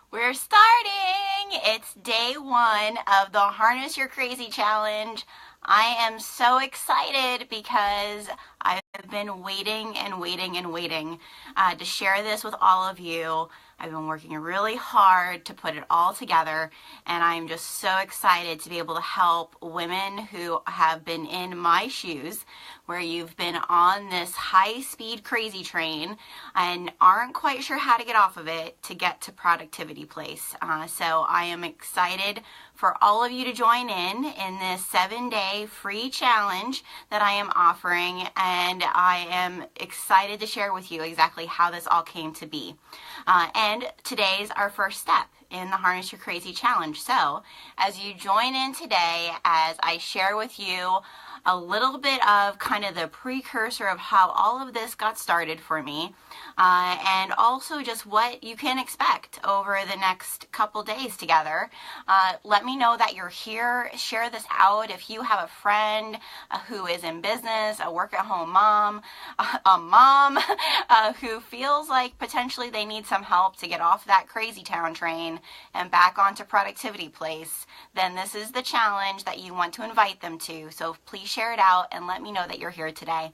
We're starting! It's day one of the Harness Your Crazy Challenge. I am so excited because I've been waiting and waiting and waiting to share this with all of you. I've been working really hard to put it all together, and I'm just so excited to be able to help women who have been in my shoes, where you've been on this high-speed crazy train and aren't quite sure how to get off of it to get to Productivity Place. So I am excited for all of you to join in this 7-day free challenge that I am offering, and I am excited to share with you exactly how this all came to be. And today's our first step in the Harness Your Crazy Challenge. So as you join in today, as I share with you a little bit of kind of the precursor of how all of this got started for me, and also just what you can expect over the next couple days together. Let me know that you're here. Share this out. If you have a friend who is in business, a work-at-home mom, a mom who feels like potentially they need some help to get off that crazy town train and back onto Productivity Place, then this is the challenge that you want to invite them to. So please share it out and let me know that you're here today.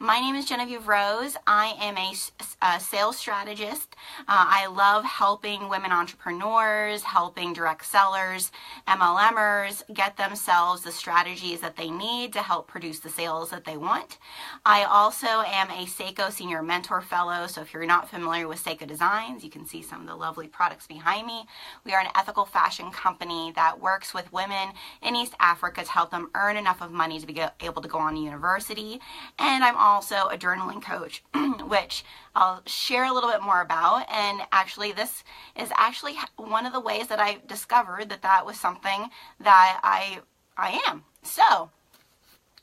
My name is Genevieve Rose. I am a sales strategist. I love helping women entrepreneurs, helping direct sellers, MLMers get themselves the strategies that they need to help produce the sales that they want. I also am a Seiko Senior Mentor Fellow, so if you're not familiar with Seiko Designs, you can see some of the lovely products behind me. We are an ethical fashion company that works with women in East Africa to help them earn enough of money to be able to go on to university. And I'm also a journaling coach, which I'll share a little bit more about. And actually, this is actually one of the ways that I discovered that was something that I am. So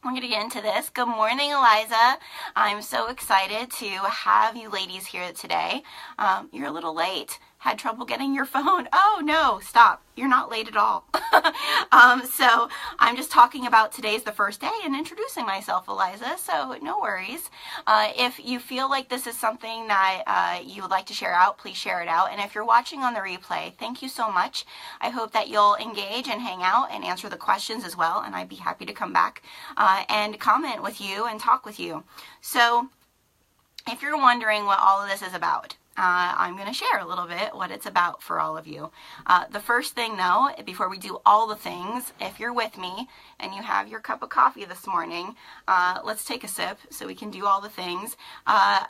we're going to get into this. Good morning, Eliza. I'm so excited to have you ladies here today. You're a little late. Had trouble getting your phone. Oh, no, stop. You're not late at all. So I'm just talking about today's the first day and introducing myself, Eliza, so no worries. If you feel like this is something that you would like to share out, please share it out. And if you're watching on the replay, thank you so much. I hope that you'll engage and hang out and answer the questions as well, and I'd be happy to come back and comment with you and talk with you. So if you're wondering what all of this is about, I'm going to share a little bit what it's about for all of you. The first thing, though, before we do all the things, if you're with me and you have your cup of coffee this morning, let's take a sip so we can do all the things.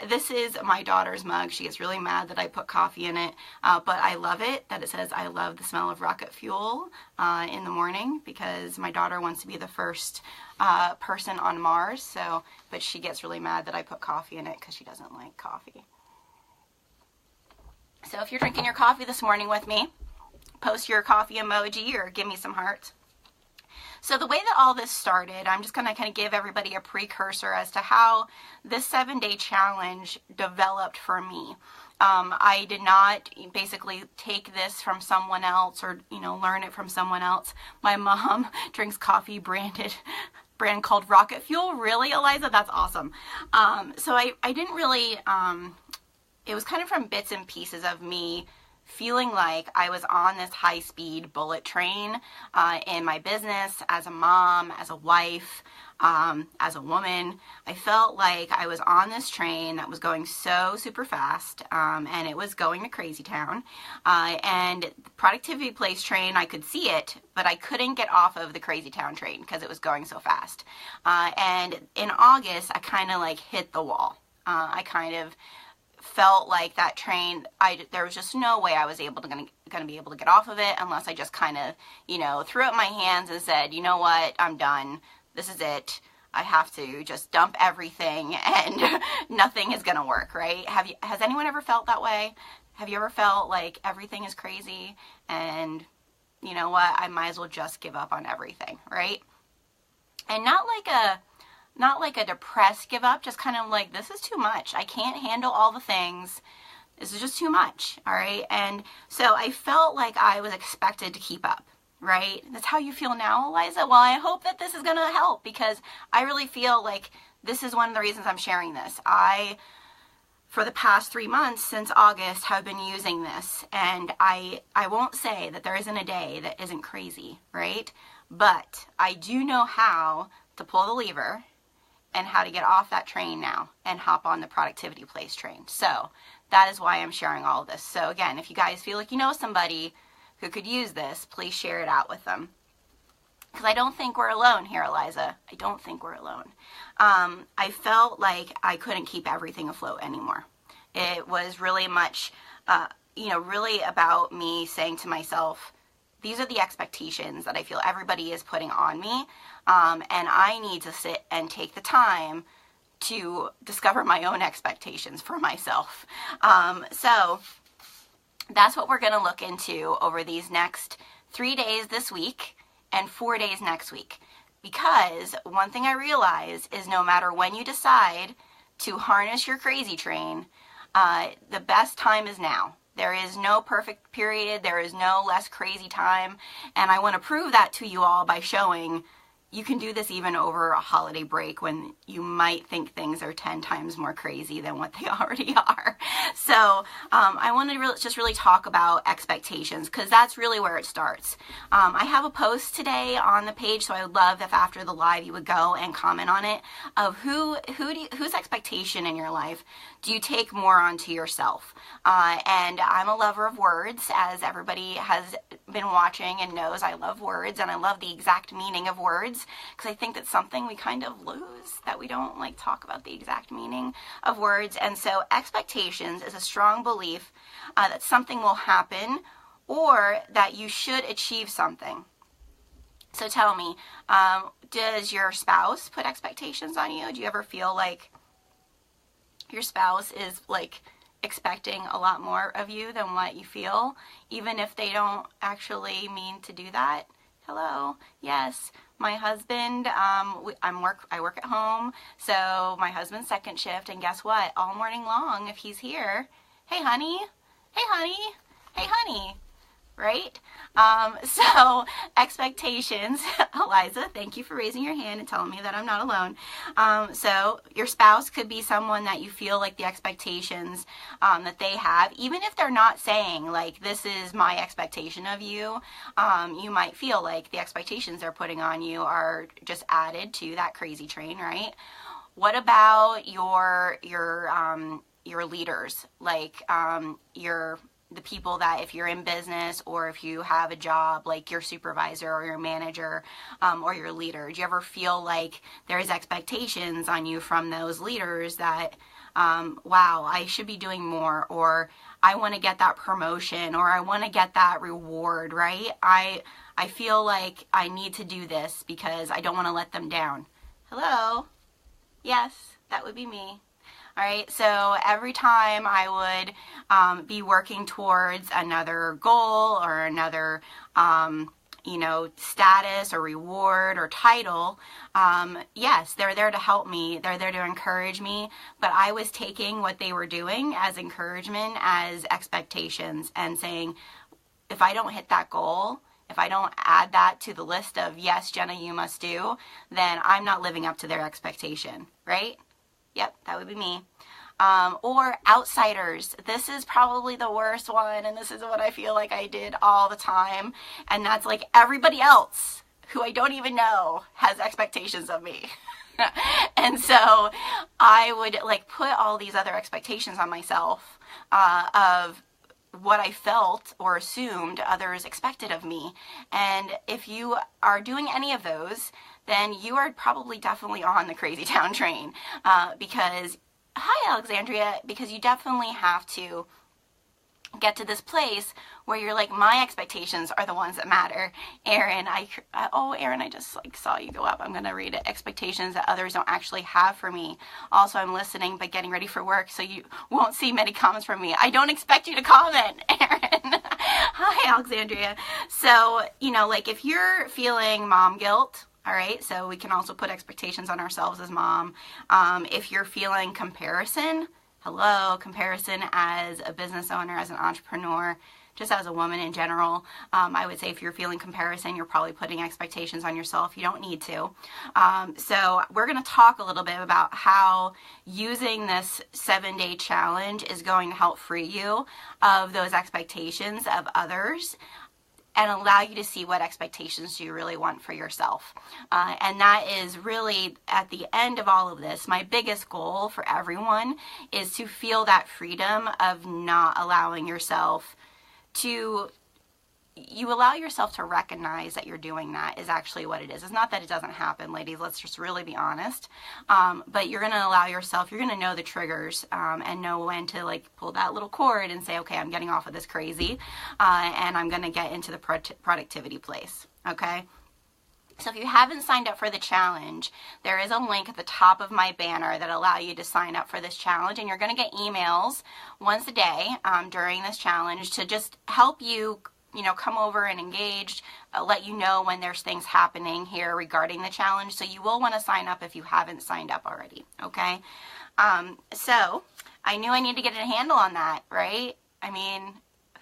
This is my daughter's mug. She gets really mad that I put coffee in it, but I love it that it says, "I love the smell of rocket fuel" in the morning, because my daughter wants to be the first person on Mars, but she gets really mad that I put coffee in it because she doesn't like coffee. So if you're drinking your coffee this morning with me, post your coffee emoji or give me some hearts. So the way that all this started, I'm just going to kind of give everybody a precursor as to how this 7-day challenge developed for me. I did not basically take this from someone else or, learn it from someone else. My mom drinks coffee brand called Rocket Fuel. Really, Eliza? That's awesome. So I didn't really... It was kind of from bits and pieces of me feeling like I was on this high-speed bullet train in my business, as a mom, as a wife, as a woman. I felt like I was on this train that was going so super fast, and it was going to Crazy Town. And the Productivity Place train, I could see it, but I couldn't get off of the Crazy Town train because it was going so fast. And in August, I kind of hit the wall. I kind of felt like that train, there was just no way I was going to be able to get off of it unless I just kind of, threw up my hands and said, you know what, I'm done. This is it. I have to just dump everything and nothing is going to work, right? Has anyone ever felt that way? Have you ever felt like everything is crazy and you know what, I might as well just give up on everything, right? And not like a depressed give up, just kind of like, this is too much. I can't handle all the things. This is just too much, all right? And so I felt like I was expected to keep up, right? That's how you feel now, Eliza? Well, I hope that this is going to help, because I really feel like this is one of the reasons I'm sharing this. I for the past 3 months since August have been using this, and I won't say that there isn't a day that isn't crazy, right? But I do know how to pull the lever and how to get off that train now and hop on the Productivity Place train. So that is why I'm sharing all of this. So again, if you guys feel like you know somebody who could use this, please share it out with them. Because I don't think we're alone here, Eliza. I don't think we're alone. I felt like I couldn't keep everything afloat anymore. It was really much, really about me saying to myself, these are the expectations that I feel everybody is putting on me, and I need to sit and take the time to discover my own expectations for myself. So that's what we're going to look into over these next 3 days this week and 4 days next week. Because one thing I realize is no matter when you decide to harness your crazy train, the best time is now. There is no perfect period. There is no less crazy time. And I want to prove that to you all by showing you can do this even over a holiday break when you might think things are 10 times more crazy than what they already are. So I want to just really talk about expectations, because that's really where it starts. I have a post today on the page, so I would love if after the live you would go and comment on it, of whose expectation in your life do you take more onto yourself? And I'm a lover of words, as everybody has been watching and knows I love words, and I love the exact meaning of words, because I think that's something we kind of lose, that we don't like talk about the exact meaning of words. And so expectations is a strong belief that something will happen or that you should achieve something. So tell me, does your spouse put expectations on you? Do you ever feel like your spouse is like expecting a lot more of you than what you feel, even if they don't actually mean to do that? Hello. Yes, my husband, I work at home, so my husband's second shift, and guess what? All morning long, if he's here, hey honey, hey honey, hey honey, right? So expectations, Eliza, thank you for raising your hand and telling me that I'm not alone. So your spouse could be someone that you feel like the expectations that they have, even if they're not saying like, this is my expectation of you, you might feel like the expectations they're putting on you are just added to that crazy train, right? What about your leaders, like the people that, if you're in business or if you have a job, like your supervisor or your manager or your leader? Do you ever feel like there's expectations on you from those leaders that, wow, I should be doing more, or I want to get that promotion, or I want to get that reward, right? I feel like I need to do this because I don't want to let them down. Hello? Yes, that would be me. All right, so every time I would be working towards another goal or another, status or reward or title, yes, they're there to help me. They're there to encourage me. But I was taking what they were doing as encouragement, as expectations, and saying, if I don't hit that goal, if I don't add that to the list of, yes, Jenna, you must do, then I'm not living up to their expectation, right? Yep, that would be me. Or outsiders. This is probably the worst one, and this is what I feel like I did all the time. And that's like everybody else who I don't even know has expectations of me. And so I would like put all these other expectations on myself of what I felt or assumed others expected of me. And if you are doing any of those, then you are probably definitely on the crazy town train, because, hi Alexandria, because you definitely have to get to this place where you're like, my expectations are the ones that matter. Erin, Erin, I just like saw you go up. I'm going to read it. Expectations that others don't actually have for me. Also, I'm listening but getting ready for work, so you won't see many comments from me. I don't expect you to comment, Erin. Hi, Alexandria. So, like if you're feeling mom guilt, all right, so we can also put expectations on ourselves as mom. If you're feeling comparison, hello, comparison as a business owner, as an entrepreneur, just as a woman in general. I would say if you're feeling comparison, you're probably putting expectations on yourself. You don't need to. So we're going to talk a little bit about how using this 7-day challenge is going to help free you of those expectations of others and allow you to see what expectations you really want for yourself. And that is really, at the end of all of this, my biggest goal for everyone is to feel that freedom of not allowing yourself to, you allow yourself to recognize that you're doing that is actually what it is. It's not that it doesn't happen, ladies. Let's just really be honest. But you're going to allow yourself, you're going to know the triggers and know when to like pull that little cord and say, okay, I'm getting off of this crazy and I'm going to get into the productivity place. Okay. So if you haven't signed up for the challenge, there is a link at the top of my banner that allow you to sign up for this challenge, and you're going to get emails once a day during this challenge to just help you, come over and engage, let you know when there's things happening here regarding the challenge. So you will want to sign up if you haven't signed up already. Okay. So I knew I needed to get a handle on that, right? I mean,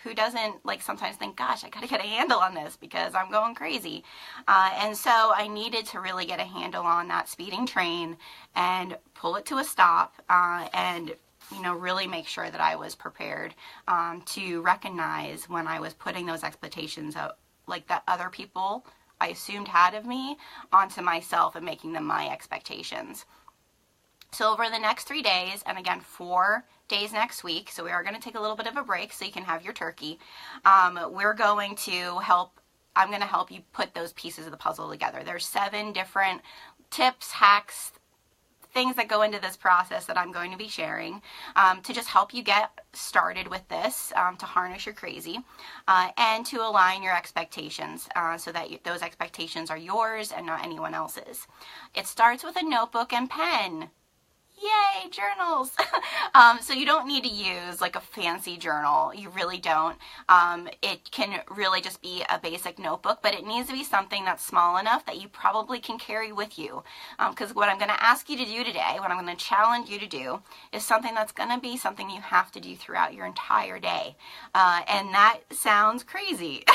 who doesn't sometimes think, gosh, I got to get a handle on this because I'm going crazy. And so I needed to really get a handle on that speeding train and pull it to a stop and really make sure that I was prepared to recognize when I was putting those expectations out, that other people I assumed had of me onto myself and making them my expectations. So over the next 3 days, and again, 4 days next week, so we are going to take a little bit of a break so you can have your turkey, I'm going to help you put those pieces of the puzzle together. There's 7 different tips, hacks, things that go into this process that I'm going to be sharing to just help you get started with this, to harness your crazy, and to align your expectations so that those expectations are yours and not anyone else's. It starts with a notebook and pen. Yay, journals. So you don't need to use a fancy journal. You really don't. It can really just be a basic notebook, but it needs to be something that's small enough that you probably can carry with you. Because what I'm going to ask you to do today, what I'm going to challenge you to do, is something that's going to be something you have to do throughout your entire day. And that sounds crazy.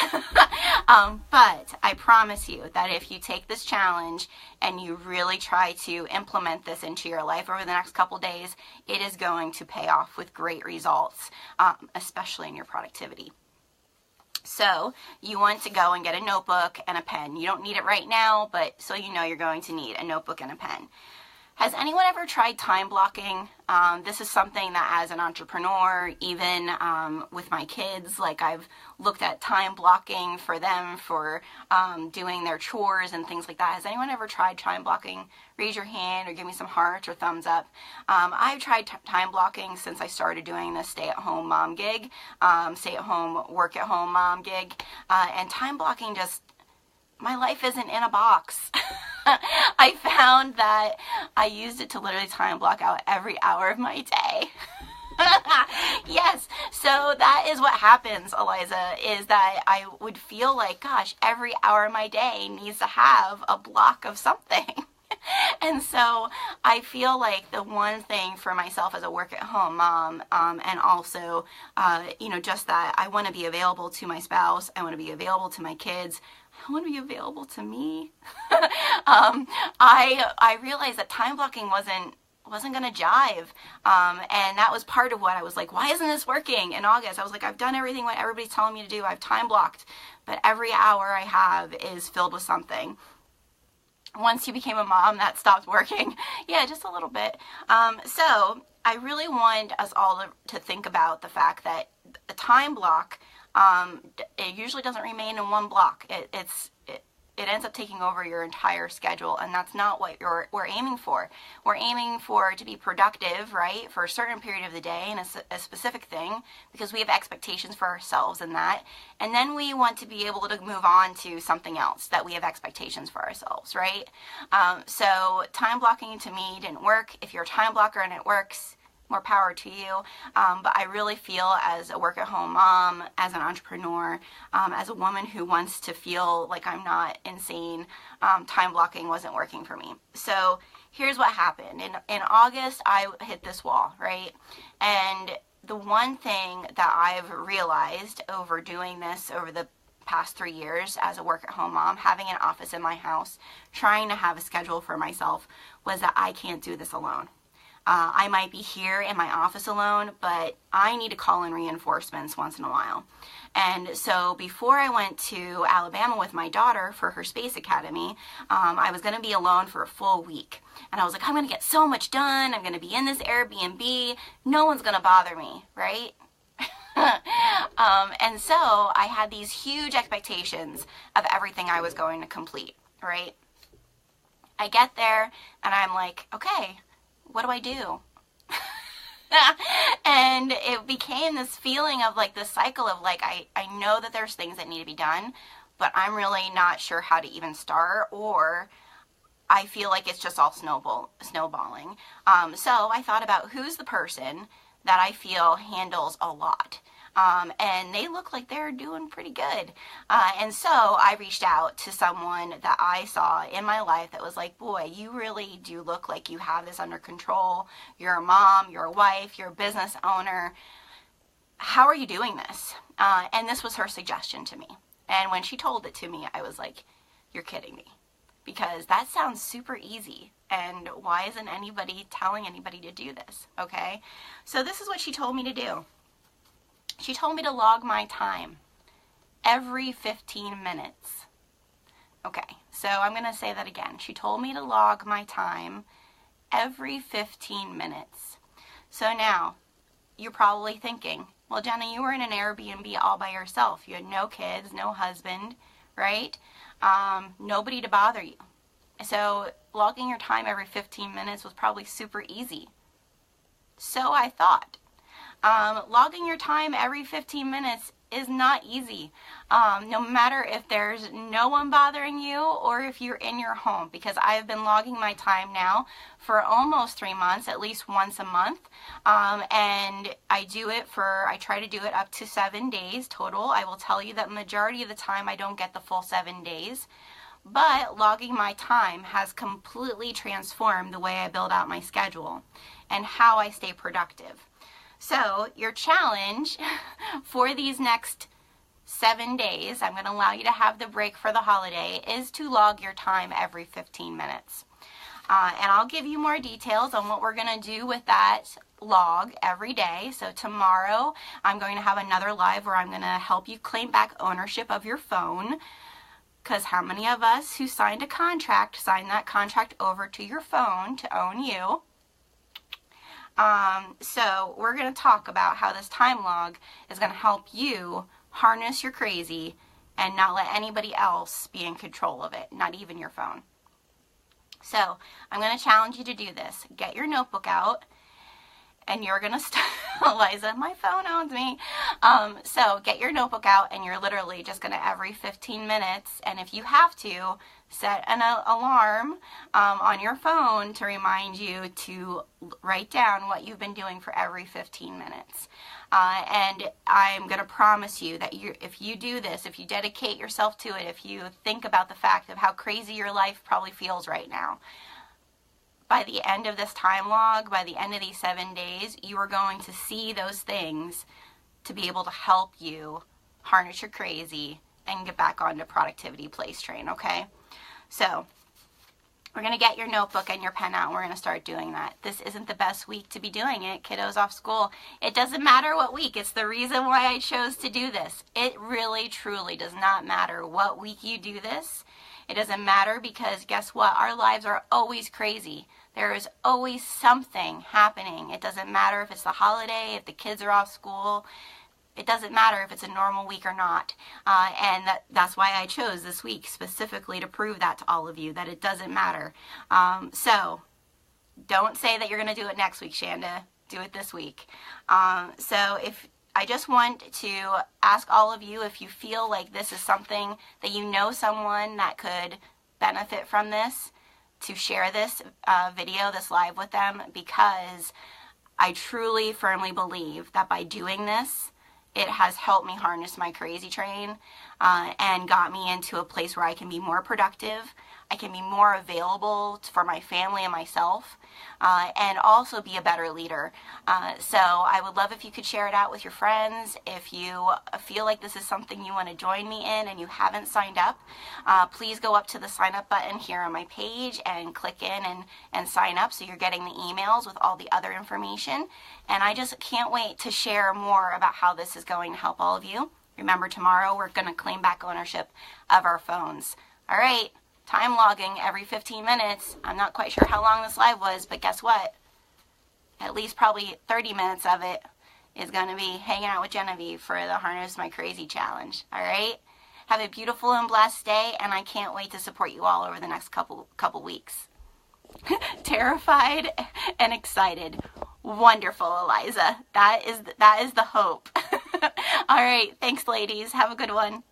But I promise you that if you take this challenge and you really try to implement this into your life over the next couple days, it is going to pay off with great results, especially in your productivity. So you want to go and get a notebook and a pen. You don't need it right now, but so you know you're going to need a notebook and a pen. Has anyone ever tried time blocking? This is something that as an entrepreneur, even with my kids, I've looked at time blocking for them for doing their chores and things like that. Has anyone ever tried time blocking? Raise your hand or give me some hearts or thumbs up. I've tried time blocking since I started doing this stay-at-home mom gig, stay-at-home, work-at-home mom gig, and time blocking just, my life isn't in a box. I found that I used it to literally time block out every hour of my day. Yes, so that is what happens, Eliza, is that I would feel like, gosh, every hour of my day needs to have a block of something. And so I feel like the one thing for myself as a work-at-home mom, and also, just that I want to be available to my spouse, I want to be available to my kids, I want to be available to me. I realized that time blocking wasn't going to jive. And that was part of what I was like, why isn't this working? In August, I was like, I've done everything what everybody's telling me to do. I've time blocked, but every hour I have is filled with something. Once you became a mom, that stopped working. Yeah, just a little bit. So I really want us all to think about the fact that the time block, it usually doesn't remain in one block. It ends up taking over your entire schedule, and that's not what we're aiming for. We're aiming for to be productive, right, for a certain period of the day and a specific thing, because we have expectations for ourselves in that, and then we want to be able to move on to something else that we have expectations for ourselves, right? So time blocking to me didn't work. If you're a time blocker and it works, more power to you. But I really feel as a work-at-home mom, as an entrepreneur, as a woman who wants to feel like I'm not insane, time blocking wasn't working for me. So here's what happened. In August, I hit this wall, right? And the one thing that I've realized over doing this over the past 3 years as a work-at-home mom, having an office in my house, trying to have a schedule for myself, was that I can't do this alone. I might be here in my office alone, but I need to call in reinforcements once in a while. And so before I went to Alabama with my daughter for her space academy, I was going to be alone for a full week. And I was like, I'm going to get so much done. I'm going to be in this Airbnb. No one's going to bother me, right? And so I had these huge expectations of everything I was going to complete, right? I get there and I'm like, okay, what do I do? And it became this feeling of like this cycle of like, I know that there's things that need to be done, but I'm really not sure how to even start, or I feel like it's just all snowballing. So I thought about who's the person that I feel handles a lot. And they look like they're doing pretty good. And so I reached out to someone that I saw in my life that was like, boy, you really do look like you have this under control. You're a mom, you're a wife, you're a business owner. How are you doing this? And this was her suggestion to me. And when she told it to me, I was like, you're kidding me. Because that sounds super easy. And why isn't anybody telling anybody to do this? Okay? So this is what she told me to do. She told me to log my time every 15 minutes. Okay, so I'm going to say that again. She told me to log my time every 15 minutes. So now, you're probably thinking, well, Jenna, you were in an Airbnb all by yourself. You had no kids, no husband, right? Nobody to bother you. So logging your time every 15 minutes was probably super easy. So I thought. Logging your time every 15 minutes is not easy, no matter if there's no one bothering you or if you're in your home, because I've been logging my time now for almost 3 months, at least once a month, and I try to do it up to 7 days total. I will tell you that majority of the time I don't get the full 7 days, but logging my time has completely transformed the way I build out my schedule and how I stay productive. So your challenge for these next 7 days, I'm going to allow you to have the break for the holiday, is to log your time every 15 minutes. And I'll give you more details on what we're going to do with that log every day. So tomorrow I'm going to have another live where I'm going to help you claim back ownership of your phone. Because how many of us who signed a contract signed that contract over to your phone to own you? So we're going to talk about how this time log is going to help you harness your crazy and not let anybody else be in control of it, not even your phone. So I'm going to challenge you to do this. Get your notebook out, and you're going to Eliza, my phone owns me. So get your notebook out, and you're literally just going to every 15 minutes, and if you have to, set an alarm on your phone to remind you to write down what you've been doing for every 15 minutes. And I'm going to promise you that if you do this, if you dedicate yourself to it, if you think about the fact of how crazy your life probably feels right now, by the end of this time log, by the end of these 7 days, you are going to see those things to be able to help you harness your crazy and get back onto productivity place train, okay? So we're going to get your notebook and your pen out, and we're going to start doing that. This isn't the best week to be doing it. Kiddos off school. It doesn't matter what week. It's the reason why I chose to do this. It really, truly does not matter what week you do this. It doesn't matter, because guess what? Our lives are always crazy. There is always something happening. It doesn't matter if it's the holiday, if the kids are off school. It doesn't matter if it's a normal week or not. And that's why I chose this week specifically to prove that to all of you, that it doesn't matter. So don't say that you're going to do it next week, Shanda. Do it this week. So I just want to ask all of you, if you feel like this is something that you know someone that could benefit from this, to share this video, this live with them, because I truly, firmly believe that by doing this, it has helped me harness my crazy train and got me into a place where I can be more productive. I can be more available for my family and myself, and also be a better leader. So I would love if you could share it out with your friends. If you feel like this is something you want to join me in and you haven't signed up, please go up to the sign up button here on my page and click in and sign up, so you're getting the emails with all the other information. And I just can't wait to share more about how this is going to help all of you. Remember, tomorrow we're going to claim back ownership of our phones. All right, time logging every 15 minutes. I'm not quite sure how long this live was, but guess what? At least probably 30 minutes of it is going to be hanging out with Genevieve for the Harness My Crazy Challenge. All right? Have a beautiful and blessed day, and I can't wait to support you all over the next couple weeks. Terrified and excited. Wonderful, Eliza. That is the hope. All right, thanks, ladies. Have a good one.